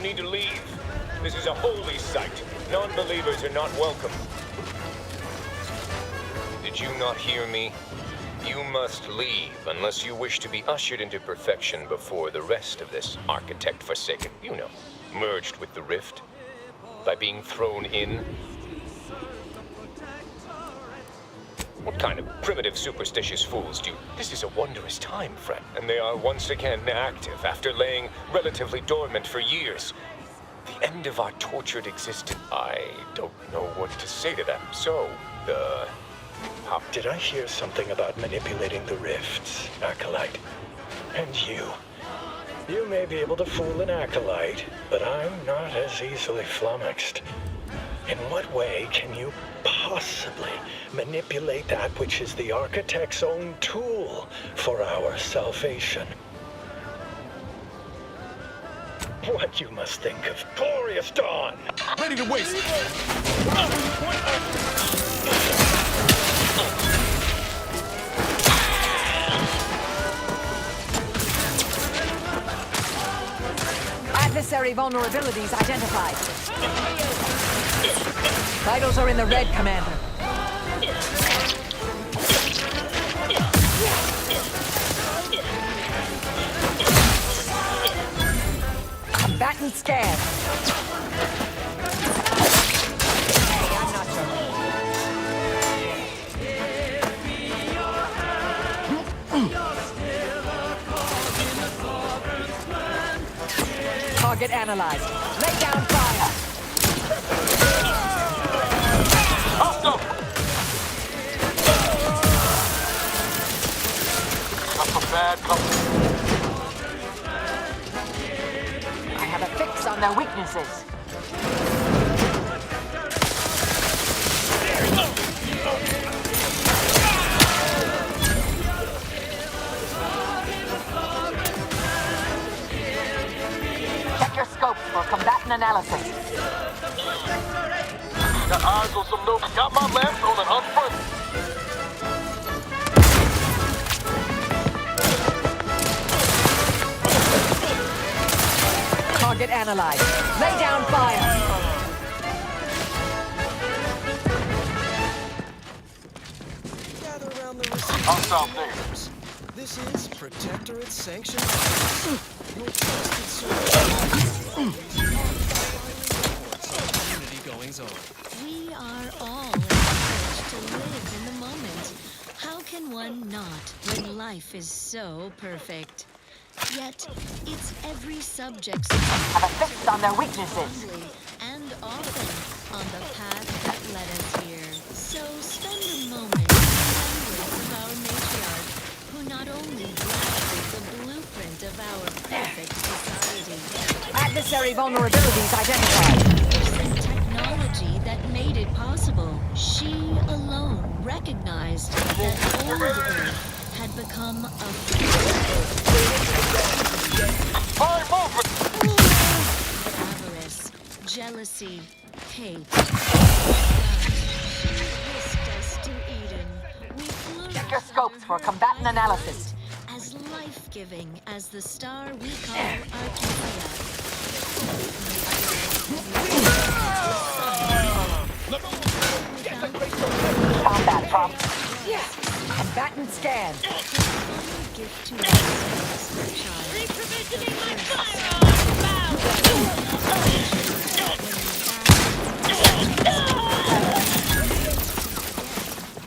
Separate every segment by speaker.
Speaker 1: need to leave. This is a holy site. Non-believers are not welcome. Did you not hear me? You must leave unless you wish to be ushered into perfection before the rest of this architect forsaken, you know, merged with the rift. By being thrown in. What kind of primitive, superstitious fools do? This is a wondrous time, friend, and they are once again active after laying relatively dormant for years. The end of our tortured existence. I don't know what to say to them, so, how
Speaker 2: Did I hear something about manipulating the rifts, Acolyte? And you? You may be able to fool an Acolyte, but I'm not as easily flummoxed. In what way can you possibly manipulate that which is the Architect's own tool for our salvation? What you must think of glorious dawn!
Speaker 3: Ready to waste!
Speaker 4: Adversary vulnerabilities identified. Vitals are in the red, Commander. Combatant scan. I'm not sure. Target analyzed. Lay down fire.
Speaker 3: Hostile! That's a bad company.
Speaker 4: I have a fix on their weaknesses. Check your scopes for combatant analysis.
Speaker 3: Got eyes on some notes. Got my lamps on an unfriendly.
Speaker 4: Target analyzed. Lay down fire.
Speaker 5: Gather around the receiver.
Speaker 3: Hostile there.
Speaker 5: This is Protectorate sanctioned. Your trusted source. Community goings on.
Speaker 6: We are all encouraged to live in the moment. How can one not when life is so perfect? Yet, it's every subject's
Speaker 4: Have a fix on their weaknesses.
Speaker 6: humbly and often on the path that led us here. So spend a moment in remembrance of our matriarch, who not only drafted the blueprint of our perfect society,
Speaker 4: Adversary vulnerabilities identified.
Speaker 6: the technology that made it possible. She alone recognized that old Earth had become a
Speaker 3: Fire movement!
Speaker 6: avarice, jealousy, hate. Whisked us to Eden. We flourished
Speaker 4: Check your scopes for combatant analysis.
Speaker 6: as life-giving as the star we call Arcadia.
Speaker 4: Combat prompt. Combatant scan.
Speaker 6: Gift to us, child.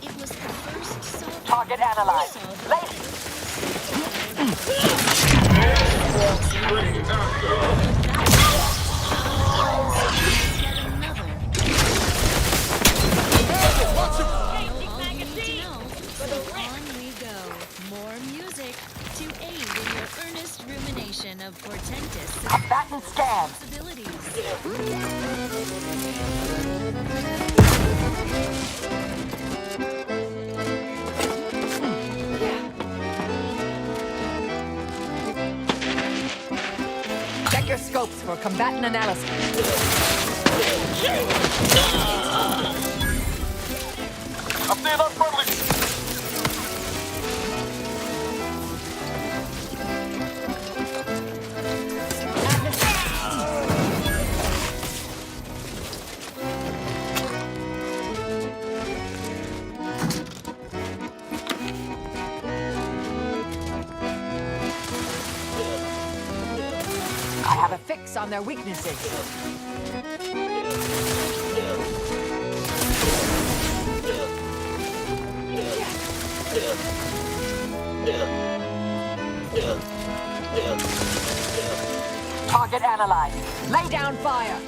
Speaker 6: It was the first soldier
Speaker 4: Target analyzed. Lay.
Speaker 6: yet another. All you need to know. So on we go. More music to aid in your earnest rumination of portentous
Speaker 4: Combatant scan.
Speaker 6: possibilities.
Speaker 4: Check your scopes for combatant analysis.
Speaker 3: I'm seeing unfriendly.
Speaker 4: I have a fix on their weaknesses. Target analyzed. Lay down fire.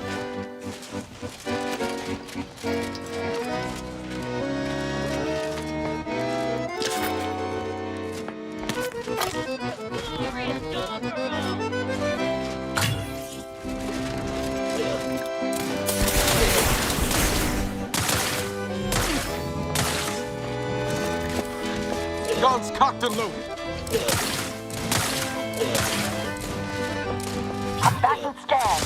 Speaker 3: Guns cocked and loaded.
Speaker 4: I'm back with scan.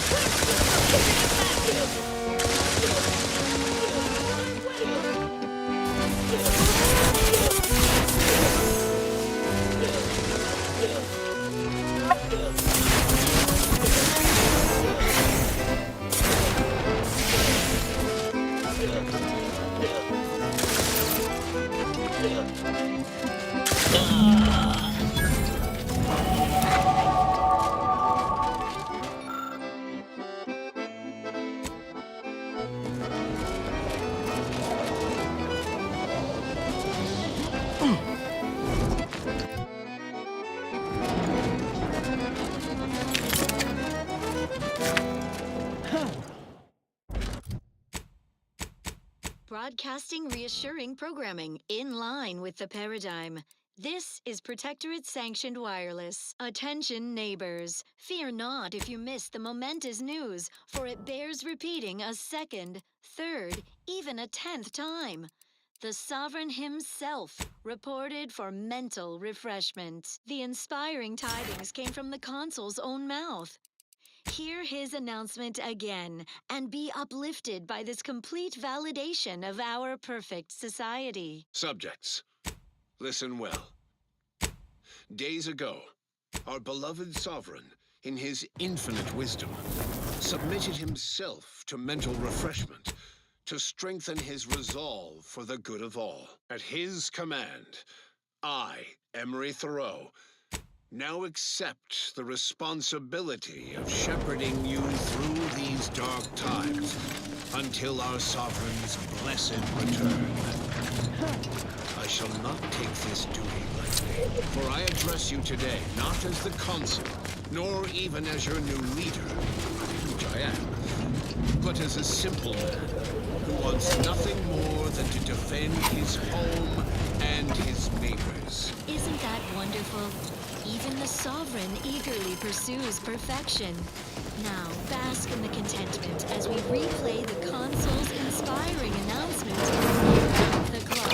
Speaker 6: Broadcasting reassuring programming in line with the paradigm. This is Protectorate Sanctioned Wireless. Attention neighbors. Fear not if you miss the momentous news, for it bears repeating a second, third, even a 10th time. The Sovereign himself reported for mental refreshment. The inspiring tidings came from the consul's own mouth. Hear his announcement again and be uplifted by this complete validation of our perfect society.
Speaker 7: Subjects, listen well. Days ago, our beloved sovereign, in his infinite wisdom, submitted himself to mental refreshment to strengthen his resolve for the good of all. At his command, I, Emery Thoreau, now accept the responsibility of shepherding you through these dark times until our sovereign's blessed return. I shall not take this duty lightly, for I address you today not as the consul, nor even as your new leader, which I am, but as a simple man who wants nothing more than to defend his home and his neighbors.
Speaker 6: Isn't that wonderful? Even the Sovereign eagerly pursues perfection. Now, bask in the contentment as we replay the consul's inspiring announcement around the clock.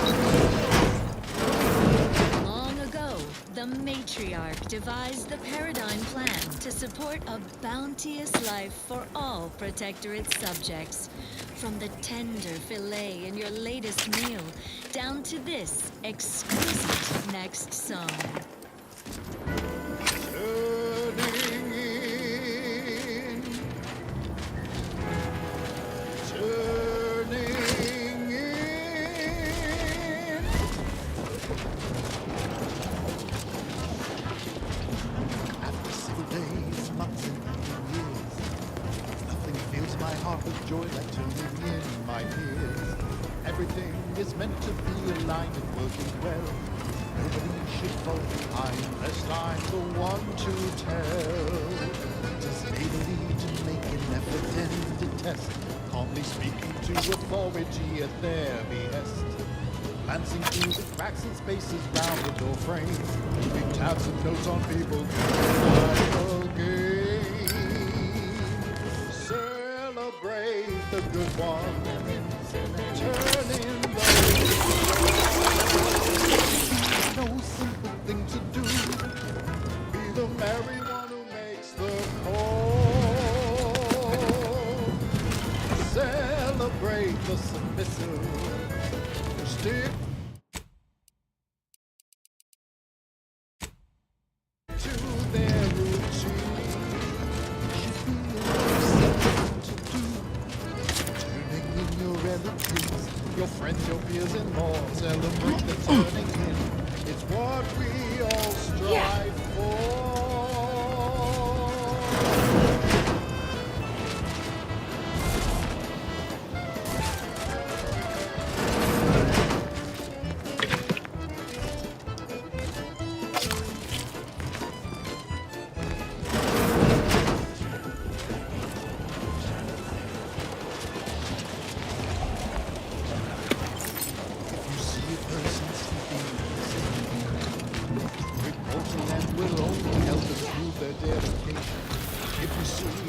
Speaker 6: Long ago, the matriarch devised the paradigm plan to support a bounteous life for all Protectorate subjects. From the tender fillet in your latest meal, down to this exquisite next song.
Speaker 8: Joy like tuning in my ears. Everything is meant to be aligned and working well. Nobody should fall behind, lest I'm the one to tell. To stay the lead, to make an effort and to test. Calmly speaking to authority at their behest. Glancing through the cracks and spaces round the door frame. Leaving tabs and notes on people who game. Celebrate the good one. Turn in the no simple thing to do. Be the merry one who makes the call. Celebrate the submissive. Stick to their routine. Should be something to do. Turning in your relatives, your friends, your peers, and more. Celebrate the turning in. It's what we all strive for.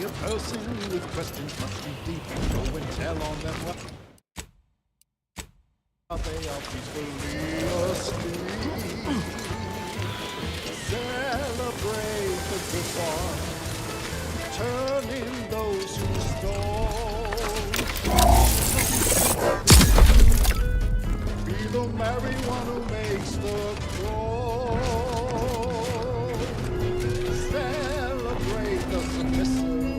Speaker 8: a person with questions much too deep. Go and tell on them what they are peacefully asleep. Celebrate the good one, turn in those who stole. Be the merry one who makes the call. Celebrate the submissive,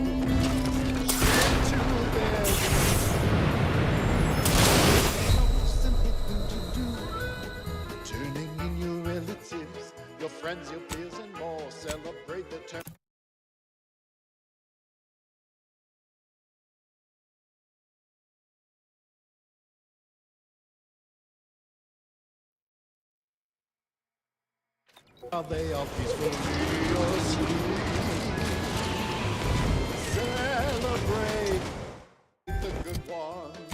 Speaker 8: stick to their simple thing to do. Turning in your relatives, your friends, your peers, and more. Celebrate the turn. While they are peacefully asleep. Celebrate the good ones,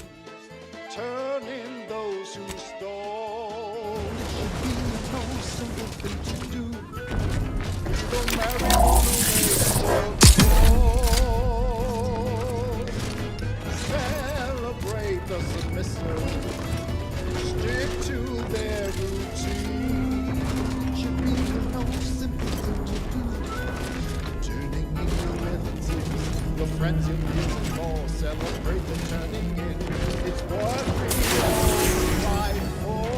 Speaker 8: turn in those who stole. It should be no simple thing to do. Be the merry one who makes the call. Celebrate the submissive, stick to their routine. Should be no simple thing to do. Turning in your relatives, your friends, your peers, and more. Celebrate the turning in. It's what we all strive for.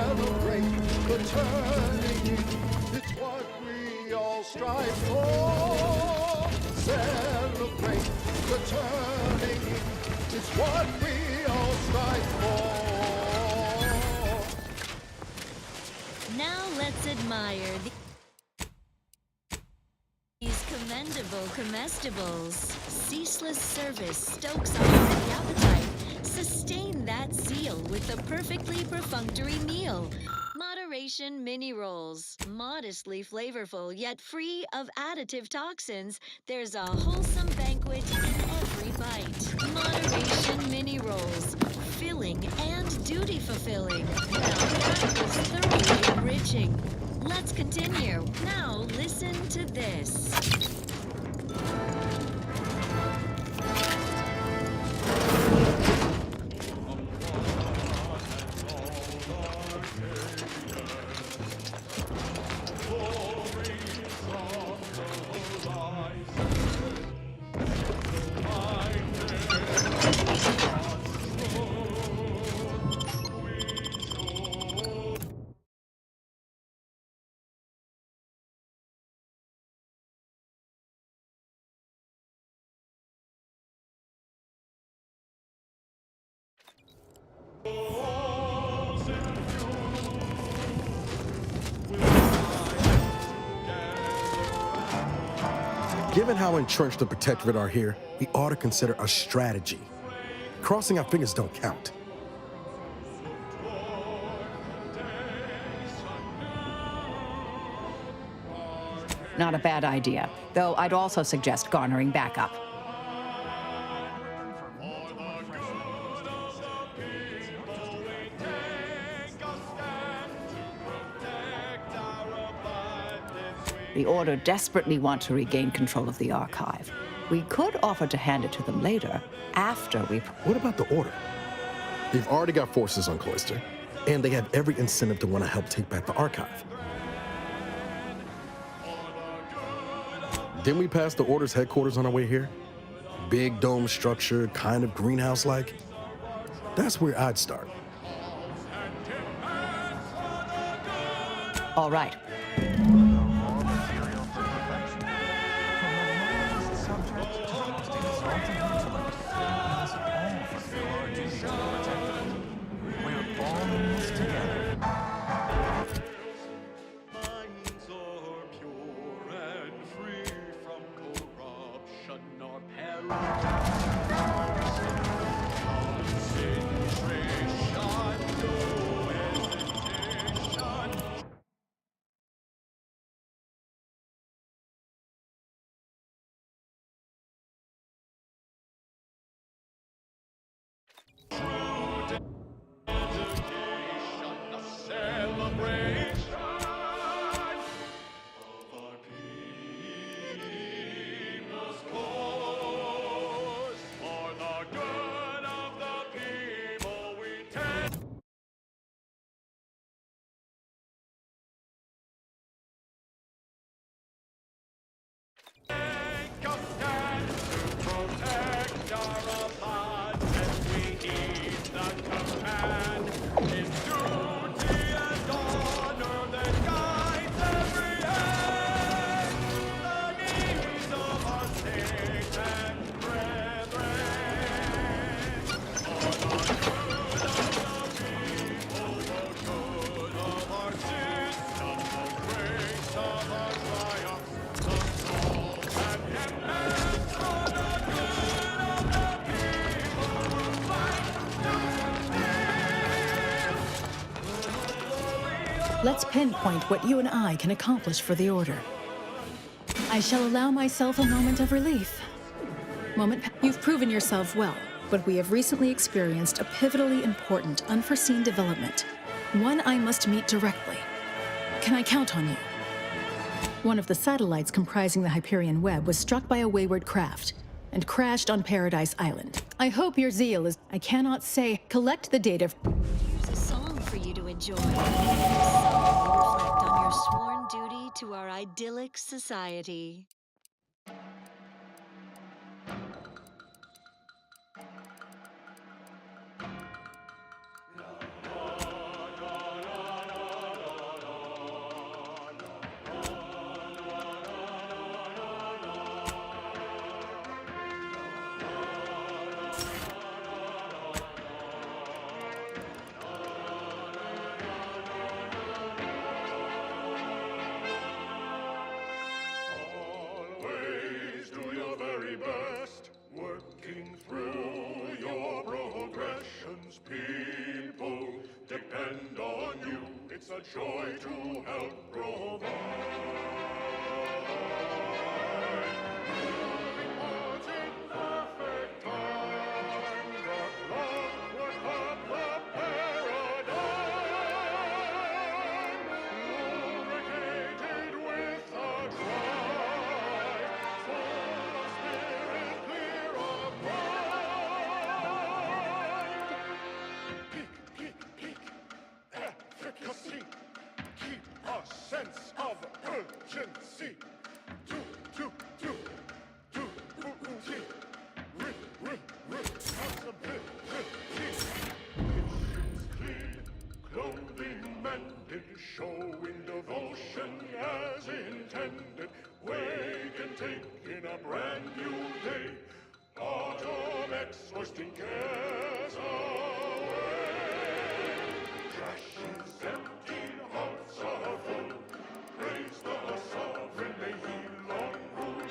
Speaker 8: Celebrate the turning in. It's what we all strive for. Celebrate the turning in. It's what we all strive for.
Speaker 6: Now let's admire these commendable comestibles. Ceaseless service stokes on the appetite. Sustain that zeal with the perfectly perfunctory meal. Moderation mini rolls. Modestly flavorful, yet free of additive toxins. There's a wholesome banquet in every bite. Moderation mini rolls. Filling and duty fulfilling. Now that is thoroughly enriching. Let's continue. Now listen to this.
Speaker 9: Given how entrenched the Protectorate are here, we ought to consider a strategy. Crossing our fingers don't count.
Speaker 4: Not a bad idea, though I'd also suggest garnering backup. The Order desperately want to regain control of the archive. We could offer to hand it to them later, after we...
Speaker 9: What about the Order? They've already got forces on Cloister, and they have every incentive to want to help take back the archive. Didn't we pass the Order's headquarters on our way here? Big dome structure, kind of greenhouse-like. That's where I'd start.
Speaker 4: All right.
Speaker 10: Let's pinpoint what you and I can accomplish for the Order. I shall allow myself a moment of relief. You've proven yourself well, but we have recently experienced a pivotally important, unforeseen development. One I must meet directly. Can I count on you? One of the satellites comprising the Hyperion web was struck by a wayward craft and crashed on Paradise Island. I hope your zeal is... I cannot say... Collect the data...
Speaker 6: Here's a song for you to enjoy. Reflect on your sworn duty to our idyllic society.
Speaker 8: People depend on you. It's a joy to help provide. Odds in perfect time, the clockwork of the paradigm, lubricated with a drive, full of spirit, clear of mind. Efficacy, keep a sense of urgency. Responsibility. Kitchens clean, clothing mended, showing devotion as intended. Waken, take in a brand new day. Autumn hoisting cares away. Trash is empty, hearts are full. Praise the sovereign, may he long rule.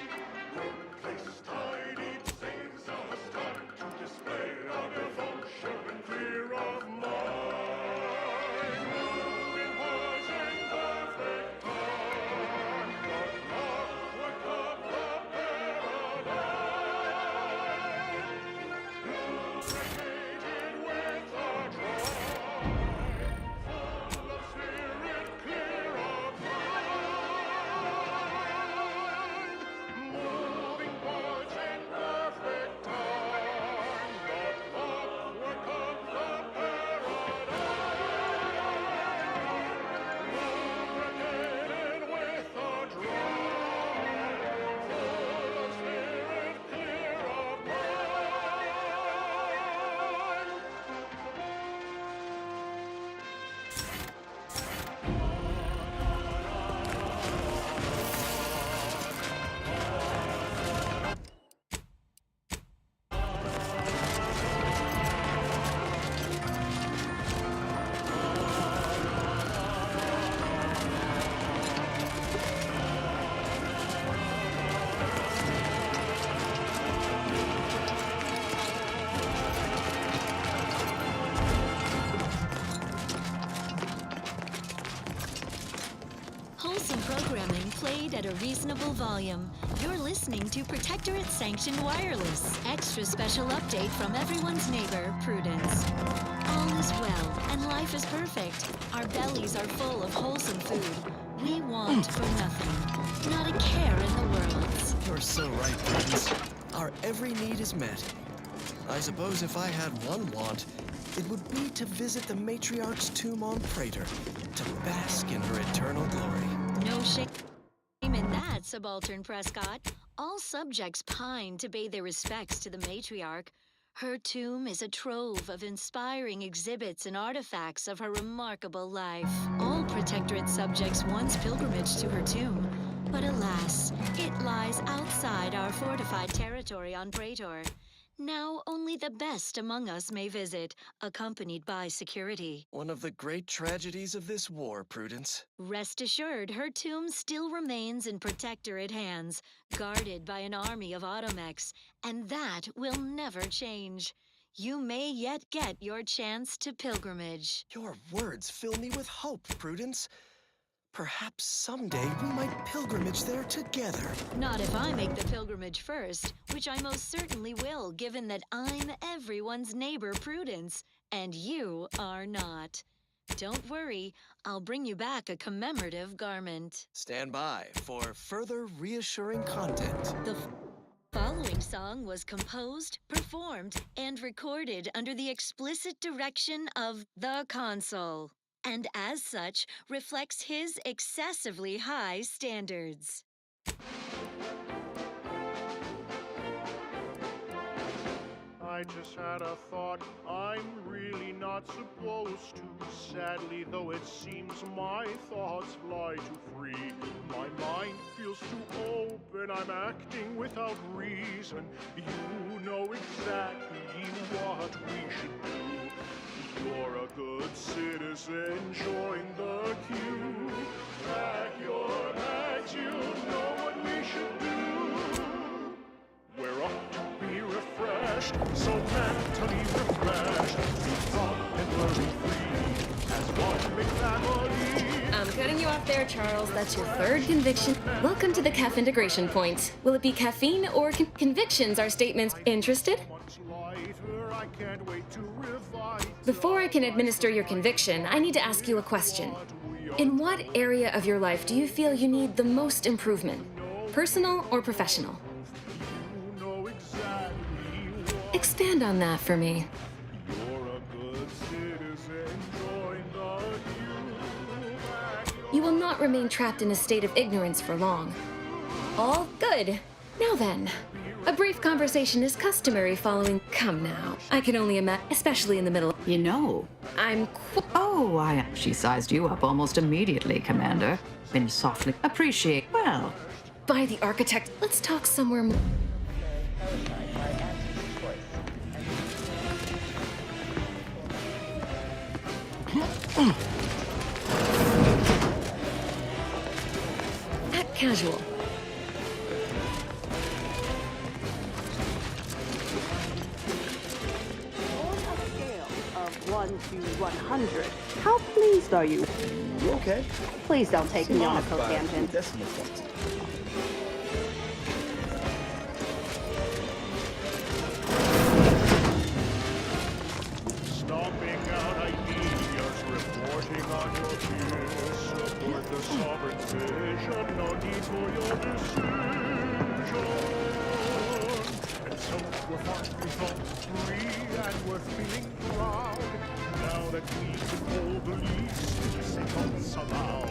Speaker 8: Workplace tidy saves us time to display our devotion clear of mind. Moving hearts in perfect time, the clockwork of the paradigm, lubricated with a drive, full of spirit, clear of mind, moving parts in perfect time, the clockwork of the paradigm, lubricated with a drive, full of spirit, clear of mind.
Speaker 6: Wholesome programming played at a reasonable volume. You're listening to Protectorate Sanctioned Wireless. Extra special update from everyone's neighbor, Prudence. All is well, and life is perfect. Our bellies are full of wholesome food. We want for nothing. Not a care in the world.
Speaker 5: You're so right, Prudence. Our every need is met. I suppose if I had one want, it would be to visit the matriarch's tomb on Praetor, to bask in her eternal glory.
Speaker 6: No shame in that, Subaltern Prescott. All subjects pine to pay their respects to the matriarch. Her tomb is a trove of inspiring exhibits and artifacts of her remarkable life. All Protectorate subjects once pilgrimaged to her tomb, but alas, it lies outside our fortified territory on Praetor. Now only the best among us may visit, accompanied by security.
Speaker 5: One of the great tragedies of this war, Prudence.
Speaker 6: Rest assured, her tomb still remains in Protectorate hands, guarded by an army of automechs, and that will never change. You may yet get your chance to pilgrimage.
Speaker 5: Your words fill me with hope, Prudence. Perhaps someday we might pilgrimage there together.
Speaker 6: Not if I make the pilgrimage first, which I most certainly will, given that I'm everyone's neighbor, Prudence, and you are not. Don't worry, I'll bring you back a commemorative garment.
Speaker 5: Stand by for further reassuring content.
Speaker 6: The following song was composed, performed, and recorded under the explicit direction of the Consul, and as such reflects his excessively high standards.
Speaker 8: I just had a thought, I'm really not supposed to. Sadly, though it seems my thoughts fly too free. My mind feels too open, I'm acting without reason. You know exactly what we should do. You're a good citizen, join the queue. Pack your bags, you know what we should do. We're up to be refreshed, so mentally refreshed. Be thought and worry free as one big family.
Speaker 11: I'm cutting you off there, Charles. That's your third conviction. Welcome to the CAF integration point. Will it be caffeine or convictions are statements? Interested?
Speaker 8: I can't wait to revise.
Speaker 11: Before I can administer your conviction, I need to ask you a question. In what area of your life do you feel you need the most improvement? Personal or professional? Expand on that for me. You will not remain trapped in a state of ignorance for long. All good. Now then, a brief conversation is customary following. Come now, I can only imagine, especially in the middle.
Speaker 4: You know, she sized you up almost immediately, Commander. Been softly appreciate. Well,
Speaker 11: By the architect, let's talk somewhere more. Act casual.
Speaker 12: On a scale of 1 to 100, how pleased are you?
Speaker 13: You okay?
Speaker 12: Please don't take me on a co-tangent.
Speaker 8: Stomping out ideas, reporting on your peers. Support the sovereign's vision, no need for your decision. And so we're finally home free and we're feeling proud. Now that we can hold the least, say thoughts aloud.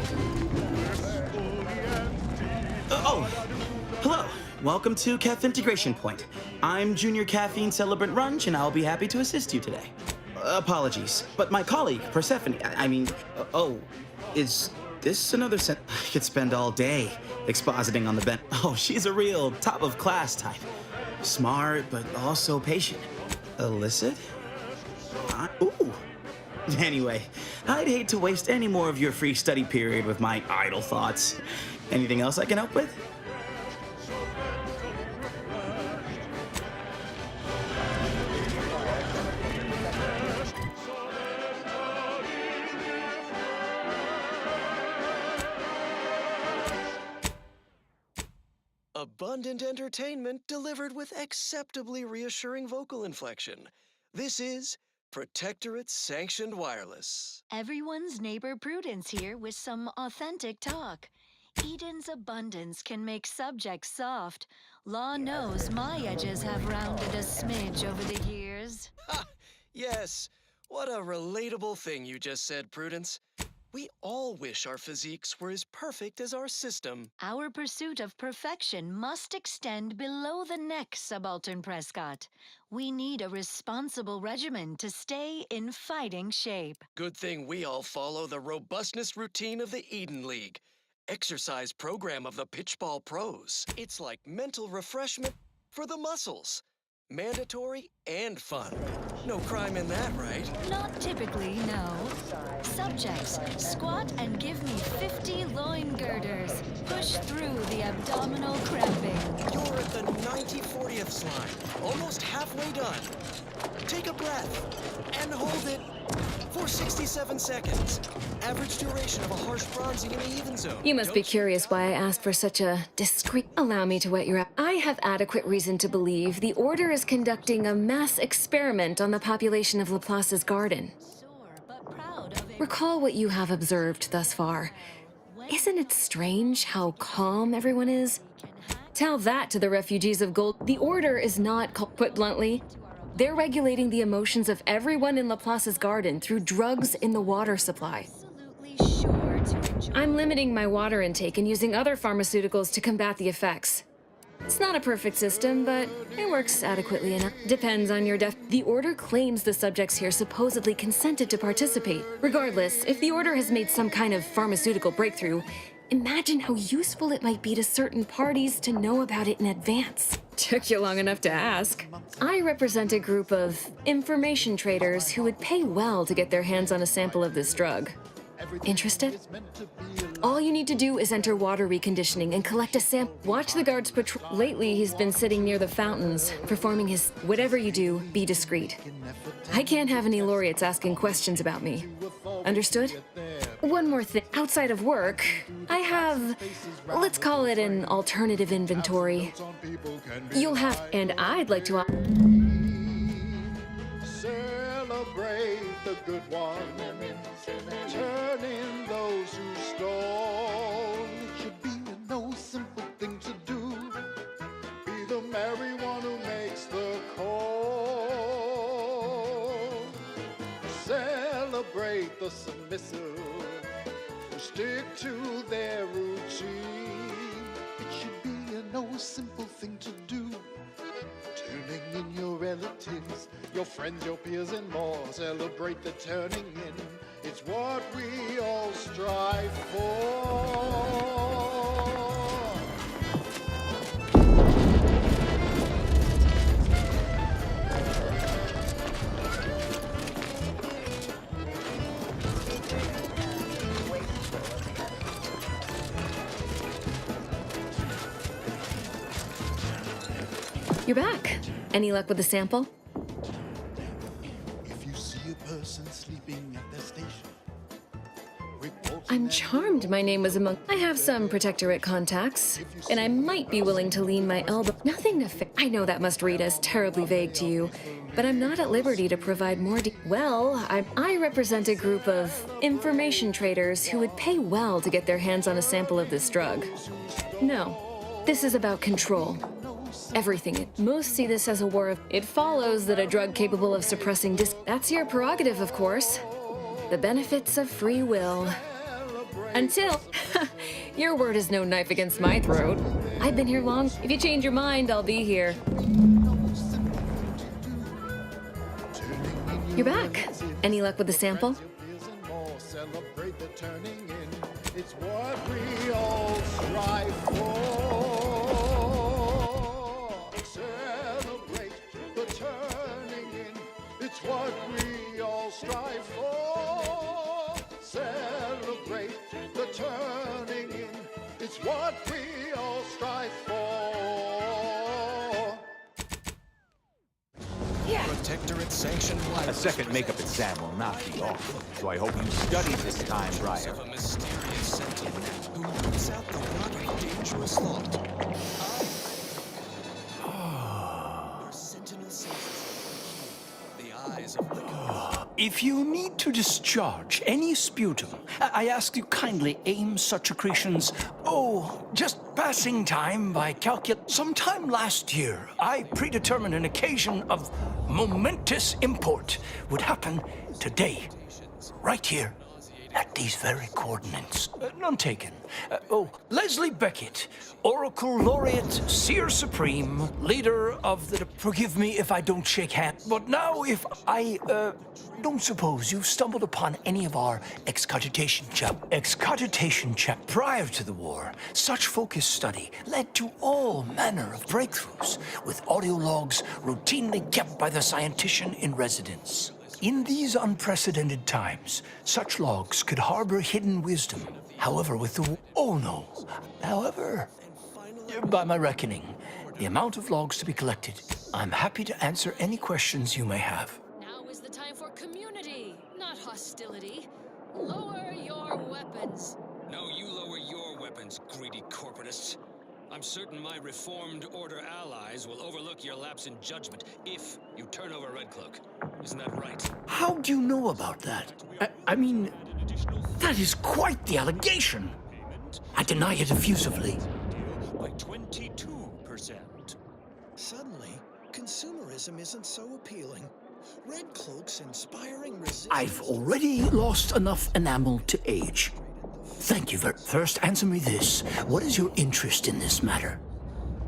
Speaker 8: We're fully empty.
Speaker 13: Hello. Welcome to CAF Integration Point. I'm Junior Caffeine Celebrant Runch, and I'll be happy to assist you today. Apologies, but my colleague, Persephone, is this another I could spend all day expositing on the bench. Oh, she's a real top-of-class type. Smart, but also patient. Illicit? Ooh. Anyway, I'd hate to waste any more of your free study period with my idle thoughts. Anything else I can help with?
Speaker 5: Abundant entertainment delivered with acceptably reassuring vocal inflection. This is Protectorate Sanctioned Wireless.
Speaker 6: Everyone's neighbor Prudence here with some authentic talk. Eden's abundance can make subjects soft. Law knows my edges have rounded a smidge over the years.
Speaker 5: Ha! Yes, what a relatable thing you just said, Prudence. We all wish our physiques were as perfect as our system.
Speaker 6: Our pursuit of perfection must extend below the neck, Subaltern Prescott. We need a responsible regimen to stay in fighting shape.
Speaker 5: Good thing we all follow the robustness routine of the Eden League. Exercise program of the Pitchball Pros. It's like mental refreshment for the muscles. Mandatory and fun. No crime in that, right?
Speaker 6: Not typically, no. Subjects, squat and give me 50 loin girders. Push through the abdominal cramping.
Speaker 5: You're at the 90/40th line. Almost halfway done. Take a breath and hold it for 67 seconds. Average duration of a harsh bronzing in the even zone.
Speaker 11: You must be curious why I asked for such a discreet... Allow me to whet your... I have adequate reason to believe the Order is conducting a mass experiment on the population of Laplace's garden. Recall what you have observed thus far. Isn't it strange how calm everyone is? Tell that to the refugees of Gold. The Order is not, put bluntly, they're regulating the emotions of everyone in Laplace's garden through drugs in the water supply. I'm limiting my water intake and using other pharmaceuticals to combat the effects. It's not a perfect system, but it works adequately enough. Depends on your The Order claims the subjects here supposedly consented to participate. Regardless, if the Order has made some kind of pharmaceutical breakthrough, imagine how useful it might be to certain parties to know about it in advance. Took you long enough to ask. I represent a group of information traders who would pay well to get their hands on a sample of this drug. Interested? All you need to do is enter water reconditioning and collect a sample. Watch the guards patrol. Lately, he's been sitting near the fountains, performing his... Whatever you do, be discreet. I can't have any laureates asking questions about me. Understood? One more thing. Outside of work, I have... let's call it an alternative inventory. You'll have... And I'd like to...
Speaker 8: Celebrate the good one. Turn in those who stole. It should be a no simple thing to do. Be the merry one who makes the call. Celebrate the submissive who stick to their routine. It should be a no simple thing to do. Turning in your relatives, your friends, your peers, and more. Celebrate the turning in. It's what we all strive for.
Speaker 11: You're back. Any luck with the sample?
Speaker 8: If you see a person sleeping at their station,
Speaker 11: I'm charmed my name was among... I have some Protectorate contacts, and I might be willing to lean my elbow... Nothing to I know that must read as terribly vague to you, but I'm not at liberty to provide more Well, I represent a group of information traders who would pay well to get their hands on a sample of this drug. No, this is about control. Everything. Most see this as a war of... It follows that a drug capable of suppressing That's your prerogative, of course. The benefits of free will. Until... Your word is no knife against my throat. I've been here long. If you change your mind, I'll be here. You're back. Any luck with the sample?
Speaker 8: Celebrate the turning in. It's what we all strive for. Celebrate the turning in. It's what we all strive for. Celebrate the turning in. It's what we all strive for.
Speaker 5: Protectorate sanctioned life.
Speaker 14: A second makeup exam will not be awkward, so I hope you studied this time, Briar.
Speaker 5: Of a mysterious sentient who roots out the rot of dangerous thought. Our sentinel senses the eyes of the
Speaker 15: If you need to discharge any sputum, I ask you kindly aim such accretions. Oh, just passing time by Sometime last year, I predetermined an occasion of momentous import would happen today, right here, at these very coordinates. None taken. Leslie Beckett, Oracle Laureate, Seer Supreme, leader of the... Forgive me if I don't shake hands, but now if I, don't suppose you've stumbled upon any of our excogitation chat. Prior to the war, such focused study led to all manner of breakthroughs, with audio logs routinely kept by the scientician in residence. In these unprecedented times, such logs could harbor hidden wisdom. However, with the... Oh no. However, by my reckoning, the amount of logs to be collected, I'm happy to answer any questions you may have.
Speaker 6: Now is the time for community, not hostility. Lower your weapons.
Speaker 5: No, you lower your weapons, greedy corporatists. I'm certain my reformed order allies will overlook your lapse in judgment if you turn over Red Cloak. Isn't that right?
Speaker 15: How do you know about that? I mean, that is quite the allegation. I deny it effusively.
Speaker 5: By 22%.
Speaker 2: Suddenly, consumerism isn't so appealing. Red Cloak's inspiring resistance...
Speaker 15: I've already lost enough enamel to age. Thank you very... First, answer me this. What is your interest in this matter?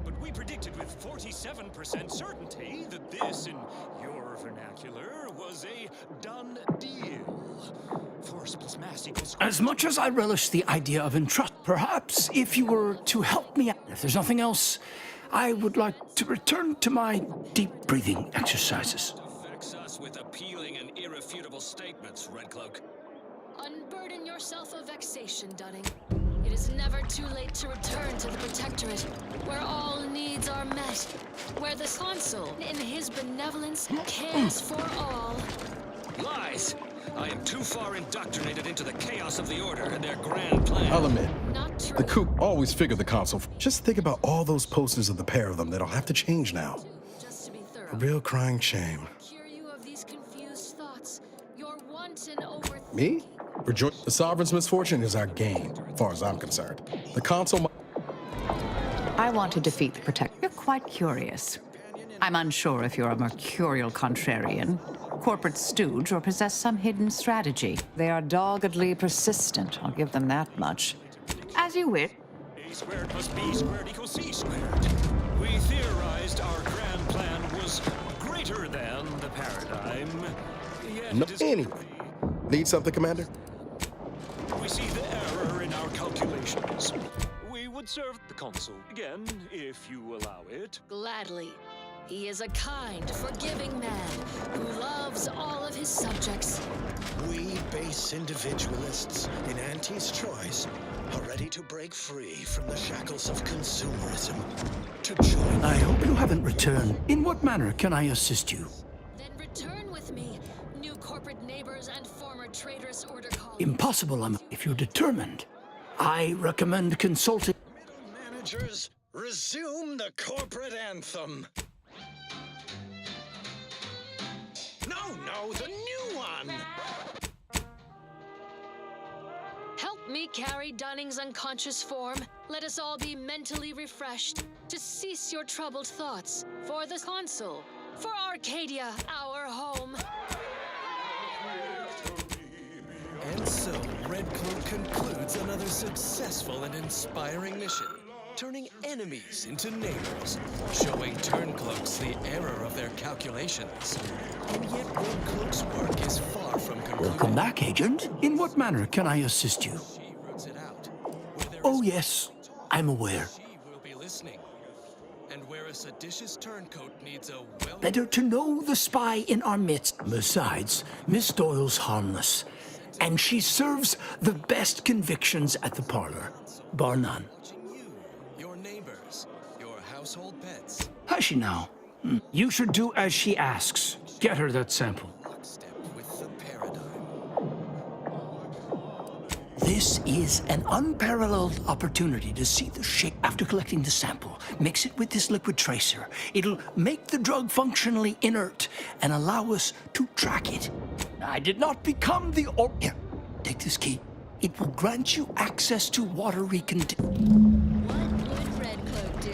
Speaker 5: But we predicted with 47% certainty that this, in your vernacular, was a done deal. 4 plus mass equals...
Speaker 15: As much as I relish the idea of entrust, perhaps if you were to help me out, if there's nothing else, I would like to return to my deep breathing exercises.
Speaker 5: Vex us with appealing and irrefutable statements, Red Cloak.
Speaker 6: Unburden yourself of vexation, Dunning. It is never too late to return to the Protectorate, where all needs are met, where the Consul, in his benevolence, cares for all.
Speaker 5: Lies! I am too far indoctrinated into the chaos of the Order and their grand plan.
Speaker 9: I'll admit,
Speaker 6: Not true.
Speaker 9: the coup always figured the console. Just think about all those posters of the pair of them that'll have to change now.
Speaker 6: Just to be thorough.
Speaker 9: A real crying shame.
Speaker 6: Cure you of these confused thoughts, your wanton overthinking.
Speaker 9: Me? The Sovereign's misfortune is our gain, as far as I'm concerned. The console...
Speaker 4: I want to defeat the Protector. You're quite curious. I'm unsure if you're a mercurial contrarian, corporate stooge, or possess some hidden strategy. They are doggedly persistent, I'll give them that much. As you wish.
Speaker 5: A squared plus B squared equals C squared. We theorized our grand plan was greater than the paradigm. Yet
Speaker 9: No,
Speaker 5: it is
Speaker 9: anyway. Need something, Commander?
Speaker 5: We see the error in our calculations. We would serve the Consul again, if you allow it.
Speaker 6: Gladly. He is a kind, forgiving man who loves all of his subjects.
Speaker 2: We base individualists in Auntie's choice are ready to break free from the shackles of consumerism. To join...
Speaker 15: I hope you haven't returned. In what manner can I assist you?
Speaker 6: Then return with me, new corporate neighbors and former traitorous order colleagues.
Speaker 15: Impossible, if you're determined. I recommend consulting...
Speaker 2: Managers, resume the corporate anthem. No, the new one!
Speaker 6: Help me carry Dunning's unconscious form. Let us all be mentally refreshed to cease your troubled thoughts. For the Consul, for Arcadia, our home.
Speaker 5: And so, Red Cloak concludes another successful and inspiring mission, turning enemies into neighbors, showing Turncloaks the error of their calculations. And yet Red Cloak's work is far from concluded.
Speaker 15: Welcome back, Agent. In what manner can I assist you?
Speaker 5: She roots it out.
Speaker 15: Oh, yes, I'm aware.
Speaker 5: She will be listening. And where a seditious turncoat needs a well...
Speaker 15: Better to know the spy in our midst. Besides, Miss Doyle's harmless, and she serves the best convictions at the parlor, bar none.
Speaker 5: Your neighbors, your household pets.
Speaker 15: Has she now? You should do as she asks. Get her that sample.
Speaker 5: Lockstep with the paradigm.
Speaker 15: This is an unparalleled opportunity to see the shape after collecting the sample. Mix it with this liquid tracer. It'll make the drug functionally inert and allow us to track it. I did not become the Here, take this key. It will grant you access to water
Speaker 6: What would Red Cloak do?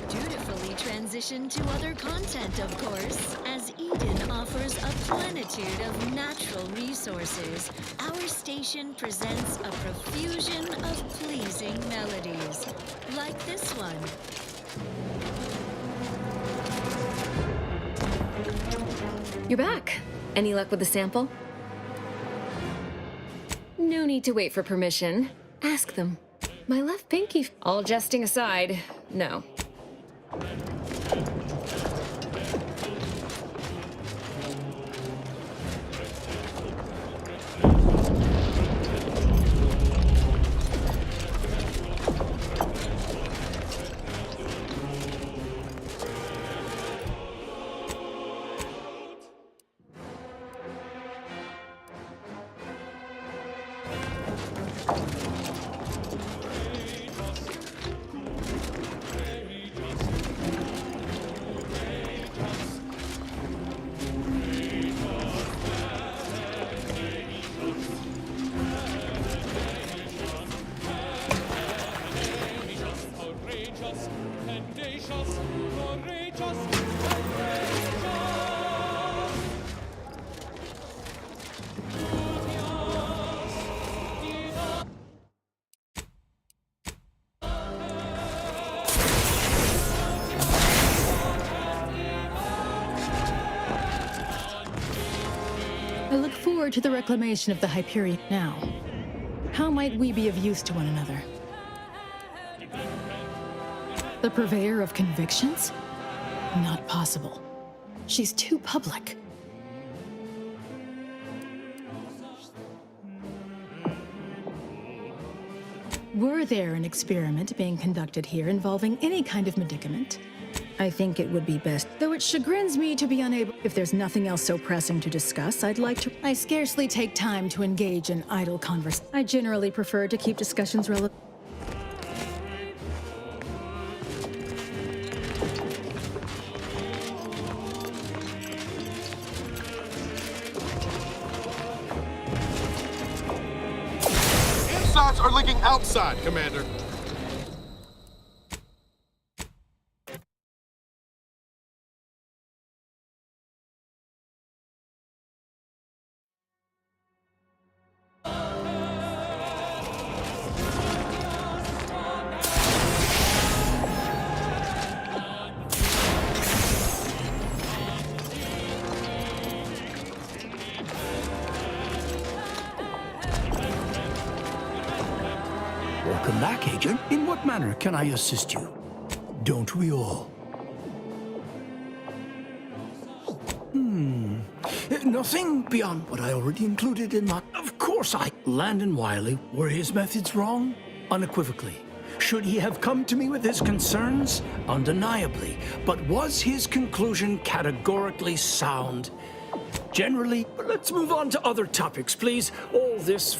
Speaker 6: Dutifully transition addition to other content, of course, as Eden offers a plenitude of natural resources. Our station presents a profusion of pleasing melodies, like this one.
Speaker 11: You're back. Any luck with the sample? No need to wait for permission. Ask them. My left pinky. All jesting aside, no.
Speaker 10: I look forward to the reclamation of the Hyperion now. How might we be of use to one another? The purveyor of convictions? Not possible. She's too public. Were there an experiment being conducted here involving any kind of medicament, I think it would be best. Though it chagrins me to be unable. If there's nothing else so pressing to discuss, I'd like to. I scarcely take time to engage in idle conversation. I generally prefer to keep discussions relevant.
Speaker 3: Insides are leaking outside, Commander.
Speaker 15: Welcome back, Agent. In what manner can I assist you? Don't we all? Nothing beyond what I already included in my... Of course Landon Wiley, were his methods wrong? Unequivocally. Should he have come to me with his concerns? Undeniably. But was his conclusion categorically sound? Generally, but let's move on to other topics, please. All this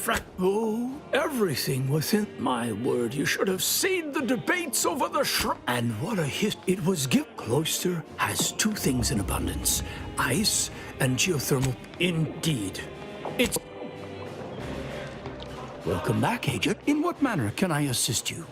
Speaker 15: everything within... My word, you should have seen the debates over the And what a hit it was Cloister has two things in abundance. Ice and geothermal. Indeed. It's... Welcome back, Agent. In what manner can I assist you?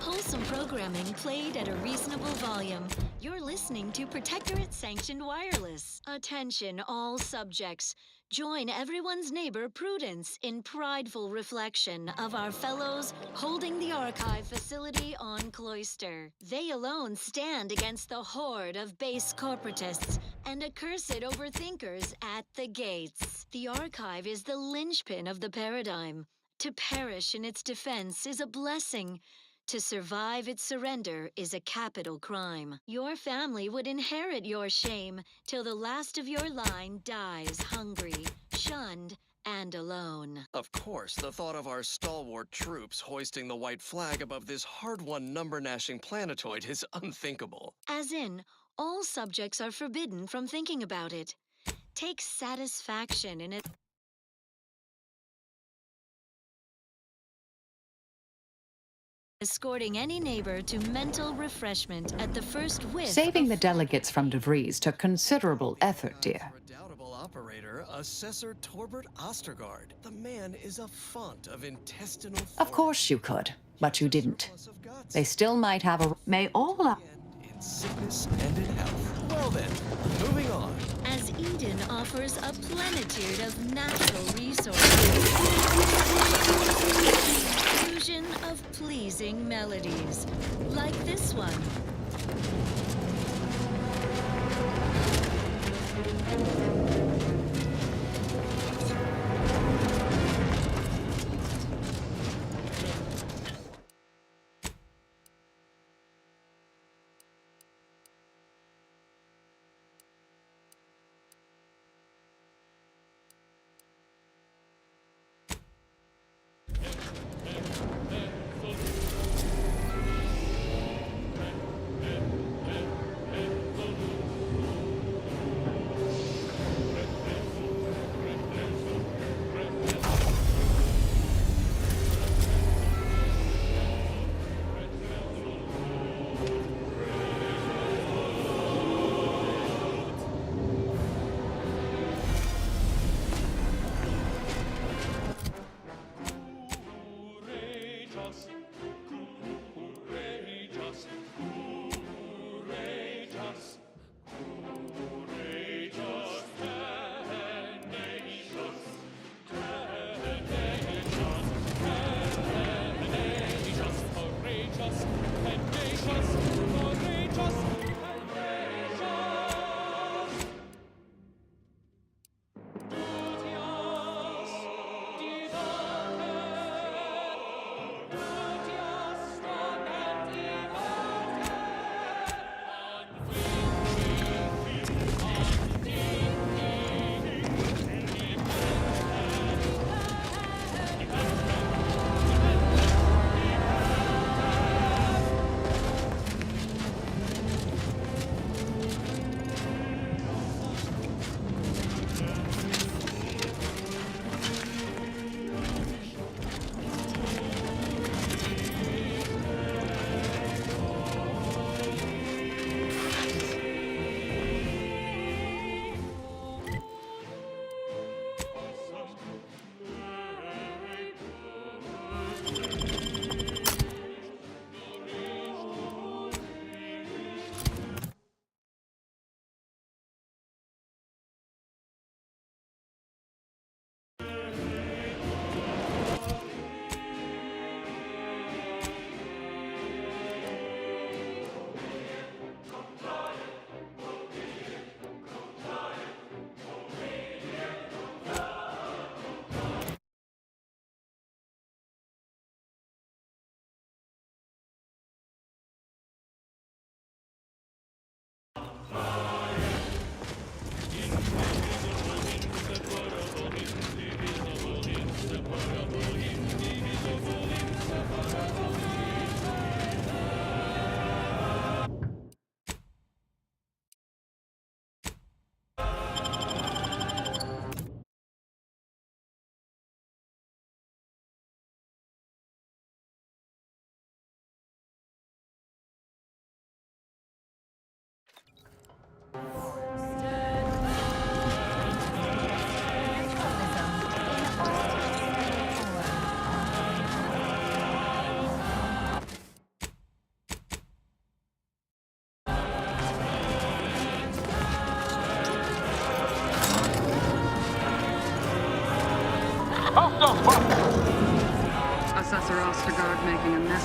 Speaker 6: Wholesome programming played at a reasonable volume. You're listening to Protectorate Sanctioned Wireless. Attention, all subjects. Join everyone's neighbor Prudence in prideful reflection of our fellows holding the archive facility on Cloister. They alone stand against the horde of base corporatists and accursed overthinkers at the gates. The archive is the linchpin of the paradigm. To perish in its defense is a blessing. To survive its surrender is a capital crime. Your family would inherit your shame till the last of your line dies hungry, shunned, and alone.
Speaker 5: Of course, the thought of our stalwart troops hoisting the white flag above this hard-won number-gnashing planetoid is unthinkable.
Speaker 6: As in, all subjects are forbidden from thinking about it. Take satisfaction in it. Escorting any neighbor to mental refreshment at the first whiff.
Speaker 4: Saving the delegates from DeVries took considerable effort, dear.
Speaker 5: Redoubtable operator, Assessor Torbert Ostergaard. The man is a font of intestinal.
Speaker 4: Of course you could, but you didn't. They still might have a... May all...
Speaker 5: In sickness and in health. Well then, moving on.
Speaker 6: As Eden offers a plenitude of natural resources. Fusion of pleasing melodies, like this one.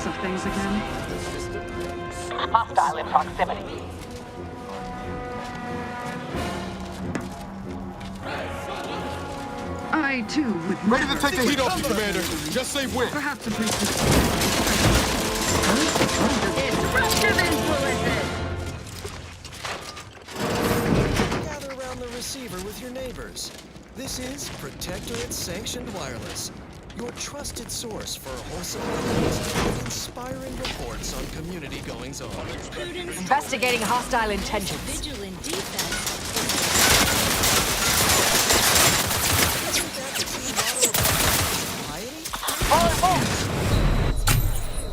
Speaker 12: looks of things again.
Speaker 16: Hostile in proximity.
Speaker 12: I, too, would
Speaker 17: Ready
Speaker 12: never...
Speaker 17: to take the heat off you, Commander. Just say when.
Speaker 12: Perhaps a brief... Disruptive influences!
Speaker 5: Gather around the receiver with your neighbors. This is Protectorate Sanctioned Wireless, your trusted source for wholesome news and inspiring reports on community goings-on.
Speaker 16: Investigating hostile intentions.
Speaker 6: Vigilant defense.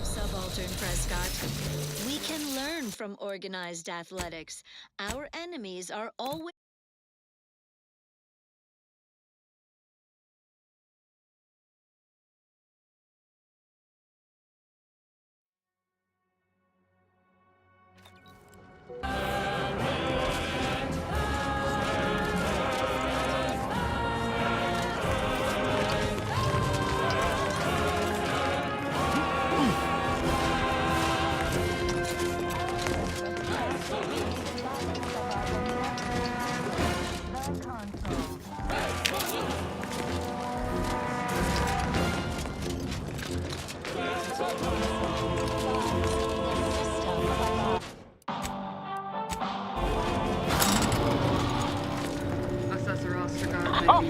Speaker 6: Subaltern Prescott. We can learn from organized athletics. Our enemies are always...
Speaker 12: Assessor Ostergaard.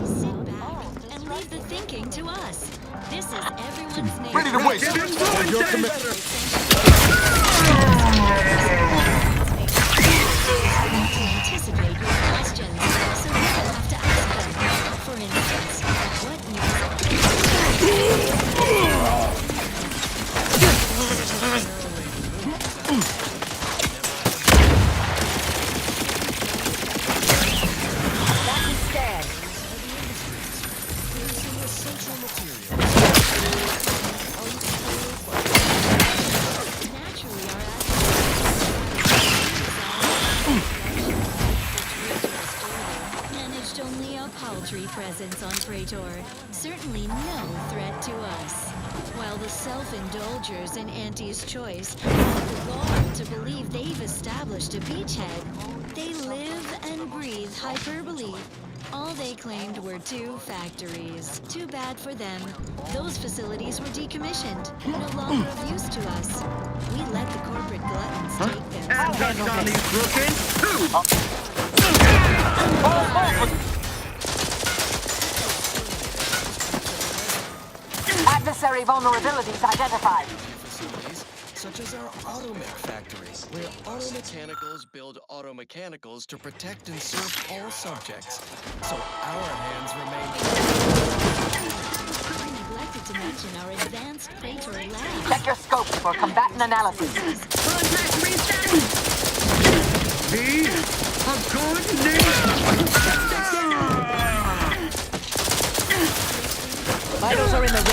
Speaker 6: Sit back and leave the thinking to us. This is everyone's name.
Speaker 17: Ready to waste. Your
Speaker 6: Anticipate your questions, so you don't have to ask them. For instance, what managed only a paltry presence on Praetor. Certainly no threat to us. While the self-indulgers in Auntie's Choice have the gall to believe they've established a beachhead, they live and breathe hyperbole. All they claimed were 2 factories. Too bad for them. Those facilities were decommissioned, no longer of use to us. We let the corporate gluttons take them.
Speaker 16: Adversary vulnerabilities identified.
Speaker 5: Facilities, such as our automech factories, where automechanicals build automechanicals to protect and serve all subjects. So our hands remain...
Speaker 6: I neglected to mention our advanced Praetor lab.
Speaker 16: Check your scopes for combatant analysis.
Speaker 12: Contact reset! Be a good neighbor!
Speaker 16: Vitals are in the red.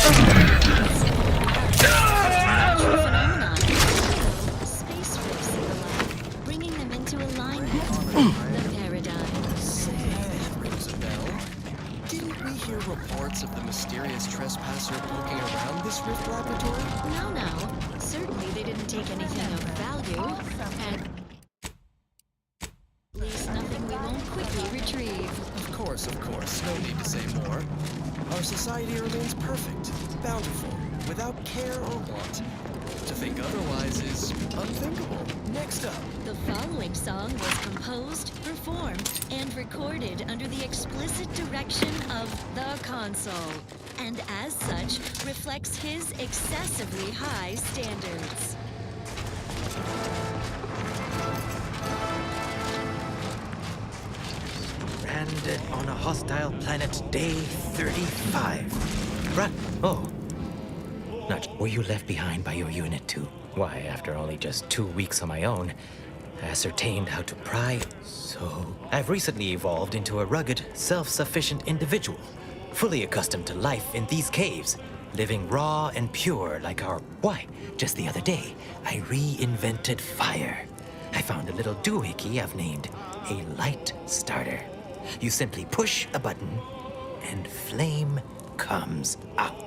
Speaker 6: Phenomenon. Space rifts in the lab, bringing them into alignment. The paradigm.
Speaker 5: Say, that rings a bell. Didn't we hear reports of the mysterious trespasser poking around this rift laboratory?
Speaker 6: No. Certainly they didn't take anything of value. And at least nothing we won't quickly retrieve.
Speaker 5: Of course. No need to say more. Our society remains perfect, bountiful, without care or want. To think otherwise is unthinkable. Next up.
Speaker 6: The following song was composed, performed, and recorded under the explicit direction of the console, and as such, reflects his excessively high standards.
Speaker 18: Stranded on a hostile planet, day 35. Oh. Were you left behind by your unit too? Why, after only just 2 weeks on my own, I ascertained how to pry. So, I've recently evolved into a rugged, self-sufficient individual, fully accustomed to life in these caves, living raw and pure like our... Why, just the other day, I reinvented fire. I found a little doohickey I've named a light starter. You simply push a button, and flame comes out.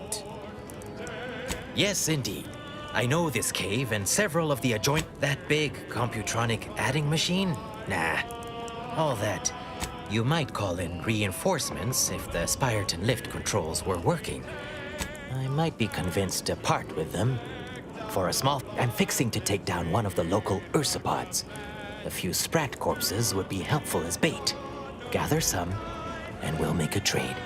Speaker 18: Yes, indeed. I know this cave and several of the adjoint... That big computronic adding machine? Nah. All that. You might call in reinforcements if the Spyreton lift controls were working. I might be convinced to part with them. For a small... I'm fixing to take down one of the local ursopods. A few sprat corpses would be helpful as bait. Gather some, and we'll make a trade.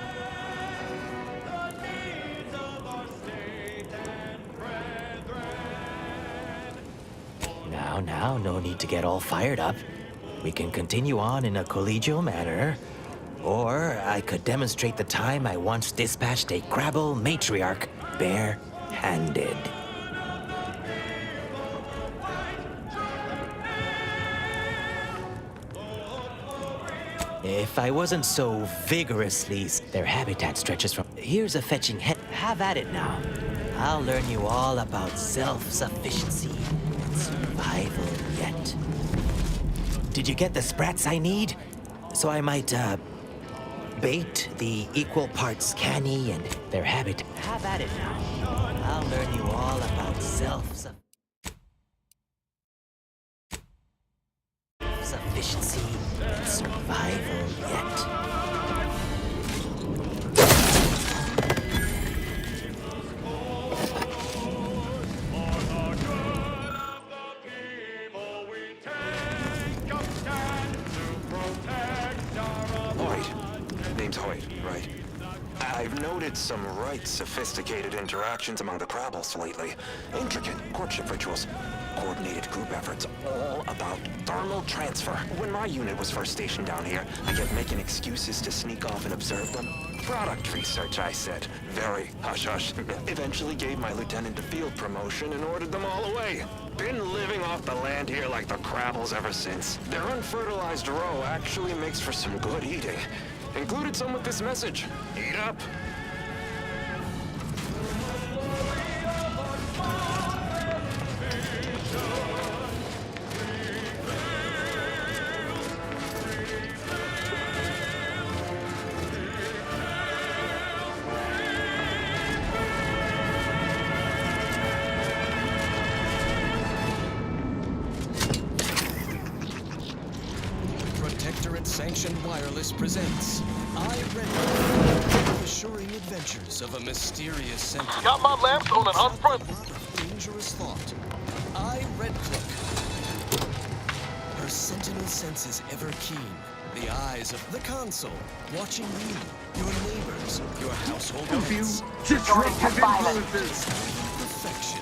Speaker 18: Now, no need to get all fired up. We can continue on in a collegial manner. Or I could demonstrate the time I once dispatched a Crabble matriarch bare-handed. If I wasn't so vigorously... Their habitat stretches from... Here's a fetching head. Have at it now. I'll learn you all about self-sufficiency and survival yet. Did you get the sprats I need? So I might, bait the equal parts canny and their habitat. Have at it now. I'll learn you all about self-sufficiency and survival yet.
Speaker 19: Right. I've noted some right sophisticated interactions among the Crabbles lately. Intricate courtship rituals, coordinated group efforts, all about thermal transfer. When my unit was first stationed down here, I kept making excuses to sneak off and observe them. Product research, I said. Very hush-hush. Eventually gave my lieutenant a field promotion and ordered them all away. Been living off the land here like the Crabbles ever since. Their unfertilized roe actually makes for some good eating. Included some with this message. Eat up.
Speaker 5: Protectorate-sanctioned wireless presents the assuring adventures of a mysterious sentinel.
Speaker 3: Got my lamps on an unfriendly.
Speaker 5: Dangerous thought. I, Red Cloak. Her sentinel senses ever keen. The eyes of the console, watching you, your neighbors, your household pets.
Speaker 16: Disruptive violence.
Speaker 5: Perfection.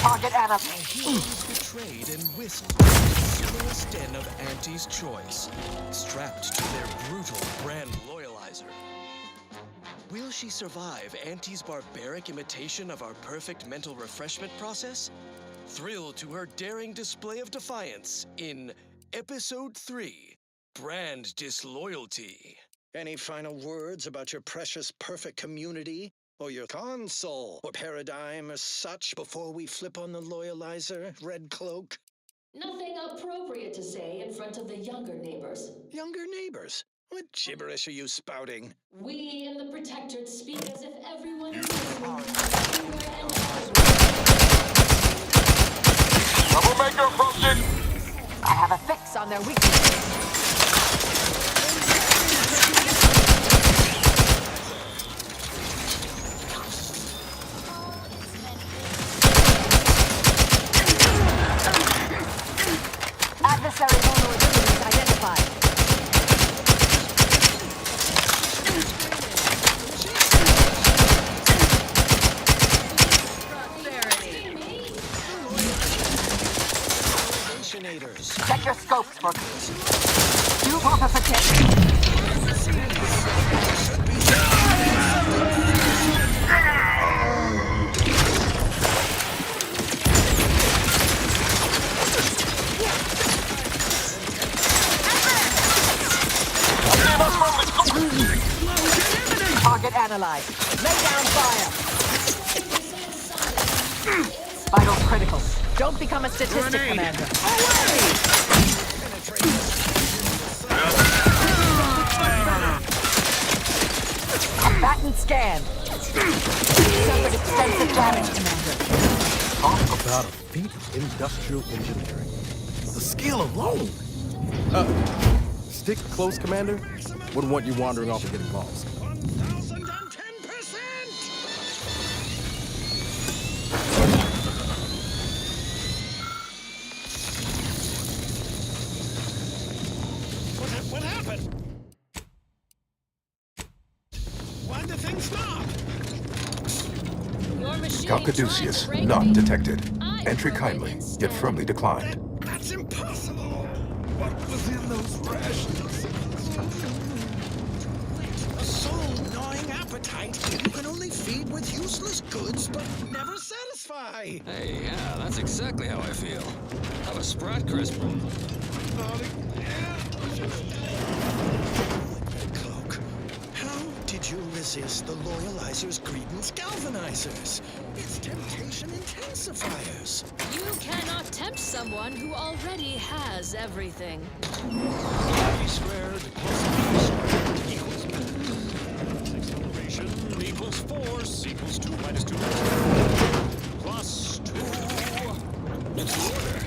Speaker 16: Target Anna.
Speaker 5: Betrayed and whisked to the silliest den of Auntie's choice, strapped to their brutal brand loyalizer. Will she survive Auntie's barbaric imitation of our perfect mental refreshment process? Thrilled to her daring display of defiance in Episode 3, Brand Disloyalty.
Speaker 2: Any final words about your precious perfect community? Or your console or paradigm as such before we flip on the loyalizer, Red Cloak?
Speaker 20: Nothing appropriate to say in front of the younger neighbors.
Speaker 2: Younger neighbors? What gibberish are you spouting?
Speaker 20: We in the Protectorate speak as if everyone is listening.
Speaker 3: Troublemaker approaching!
Speaker 16: I have a fix on their weakness. Adversary vulnerabilities identified. Check your scopes for two purpose attention. Target analyzed. Lay down fire. Vital critical. Don't become a statistic, Commander. Away! Batten scanned. Suffered extensive damage, Commander.
Speaker 9: Talk about a feat of industrial engineering. The skill alone. Stick close, Commander. Wouldn't want you wandering off and getting lost.
Speaker 2: What happened? Why did things stop?
Speaker 21: Calcaduceus, not detected. Entry kindly, yet firmly declined.
Speaker 2: That's impossible! What was in those rations? A soul-gnawing appetite you can only feed with useless goods, but never satisfy.
Speaker 5: Hey, yeah, that's exactly how I feel. Have a Sprat Crisp.
Speaker 2: Cloak, how did you resist the Loyalizer's Greedence Galvanizers? It's temptation intensifiers.
Speaker 6: You cannot tempt someone who already has everything.
Speaker 2: B squared plus B squared equals mass. Acceleration equals force equals 2 minus 2 plus 2.
Speaker 5: Order.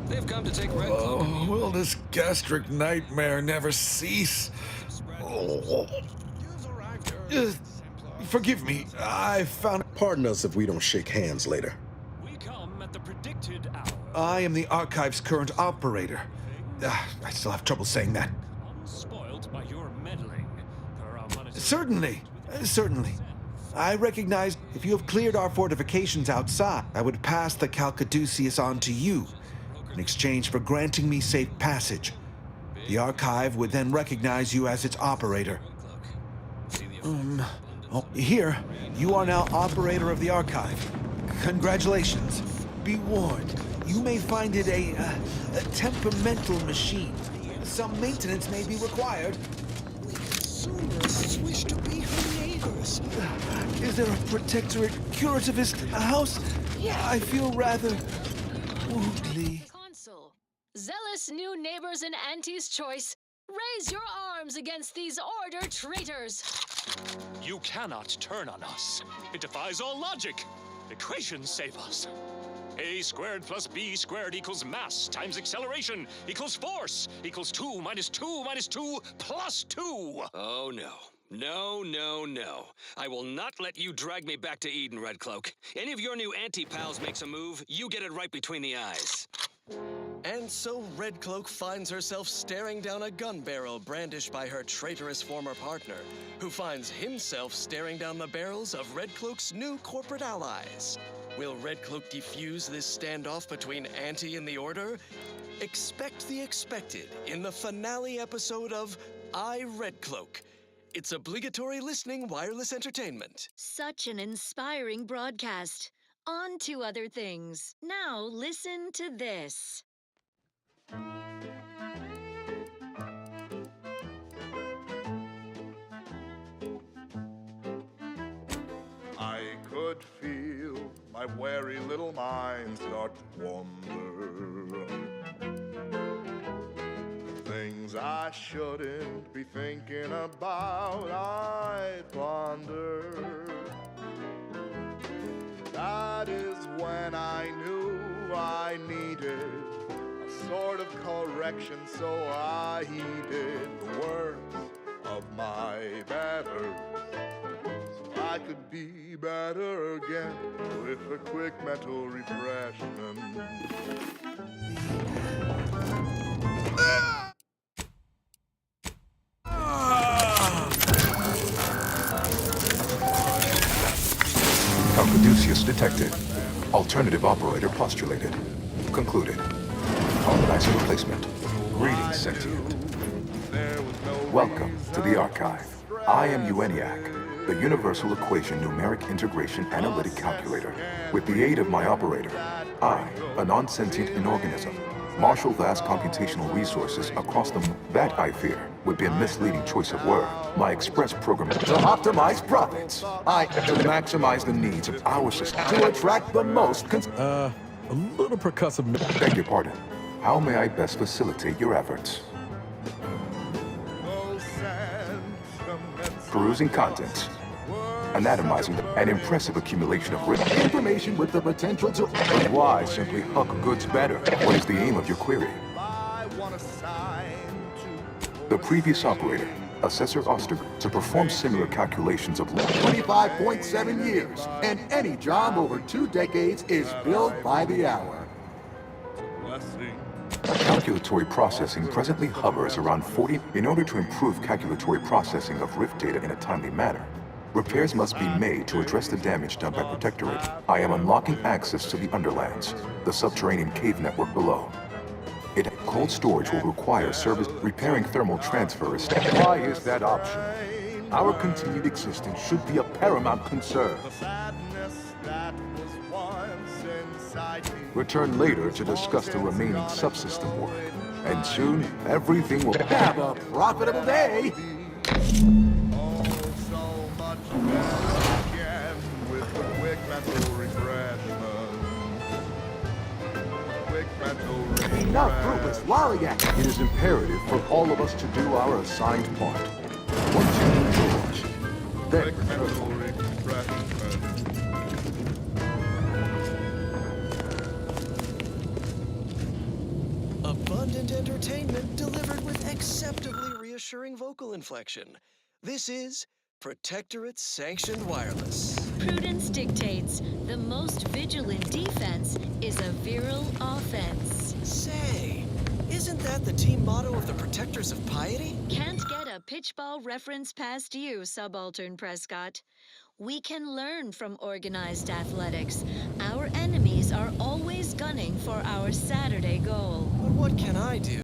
Speaker 5: They've come to take Red Cloak.
Speaker 22: Oh, will this gastric nightmare never cease? Oh. Forgive me, I found...
Speaker 9: Pardon us if we don't shake hands later.
Speaker 22: We come at the predicted hour. I am the Archive's current operator. I still have trouble saying that. Unspoiled by your meddling. Certainly. I recognize if you have cleared our fortifications outside, I would pass the Calcaduceus on to you in exchange for granting me safe passage. The Archive would then recognize you as its operator. Here, you are now operator of the Archive. Congratulations. Be warned, you may find it a temperamental machine. Some maintenance may be required.
Speaker 2: Consumerists wish to be her neighbors.
Speaker 22: Is there a protectorate curativist house? I feel rather woundly.
Speaker 6: Consul, zealous new neighbors in Auntie's choice, raise your arms against these Order traitors.
Speaker 22: You cannot turn on us. It defies all logic. Equations save us. A squared plus B squared equals mass times acceleration equals force equals 2 minus 2 minus 2 plus 2.
Speaker 5: Oh, no. No. I will not let you drag me back to Eden, Red Cloak. Any of your new anti-pals makes a move, you get it right between the eyes.
Speaker 23: And so Red Cloak finds herself staring down a gun barrel brandished by her traitorous former partner, who finds himself staring down the barrels of Red Cloak's new corporate allies. Will Red Cloak defuse this standoff between Anti and the Order? Expect the expected in the finale episode of I, Red Cloak. It's obligatory listening wireless entertainment.
Speaker 6: Such an inspiring broadcast. On to other things. Now listen to this.
Speaker 8: I could feel my wary little mind start to wander. Things I shouldn't be thinking about, I ponder. That is when I knew I needed a sort of correction, so I heeded the words of my betters, so I could be better again with a quick mental refreshment.
Speaker 21: Calcaduceus detected. Alternative operator postulated. Concluded. Colonizer replacement. Greetings, sentient. Welcome to the Archive. I am EUENIAC, the Universal Equation Numeric Integration Analytic Calculator. With the aid of my operator, I, a non-sentient inorganism, marshal vast computational resources across the moon. That, I fear, would be a misleading choice of word. My express program to optimize profits. I to maximize the needs of our system to attract the most
Speaker 9: a little percussive.
Speaker 21: Beg your pardon. How may I best facilitate your efforts? Perusing contents. anatomizing an impressive accumulation of information with the potential to... But why simply huck goods better? What is the aim of your query? The previous operator, Assessor Osterger, to perform similar calculations of
Speaker 8: 25.7 years, and any job over 2 decades is billed by the hour.
Speaker 21: Calculatory processing presently hovers around 40. In order to improve calculatory processing of rift data in a timely manner, repairs must be made to address the damage done by Protectorate. I am unlocking access to the Underlands, the subterranean cave network below. Cold storage will require service. Repairing thermal transfer is...
Speaker 8: Why is that optional? Our continued existence should be a paramount concern.
Speaker 21: Return later to discuss the remaining subsystem work. And soon, everything will...
Speaker 8: Have a profitable day! Enough fruitless lollygag!
Speaker 21: It is imperative for all of us to do our assigned part. Once you indulge, then
Speaker 5: Abundant entertainment delivered with acceptably reassuring vocal inflection. This is Protectorate Sanctioned Wireless.
Speaker 6: Prudence dictates the most vigilant defense is a virile offense.
Speaker 5: Say, isn't that the team motto of the Protectors of Piety?
Speaker 6: Can't get a pitchball reference past you, Subaltern Prescott. We can learn from organized athletics. Our enemies are always gunning for our Saturday goal.
Speaker 5: But what can I do?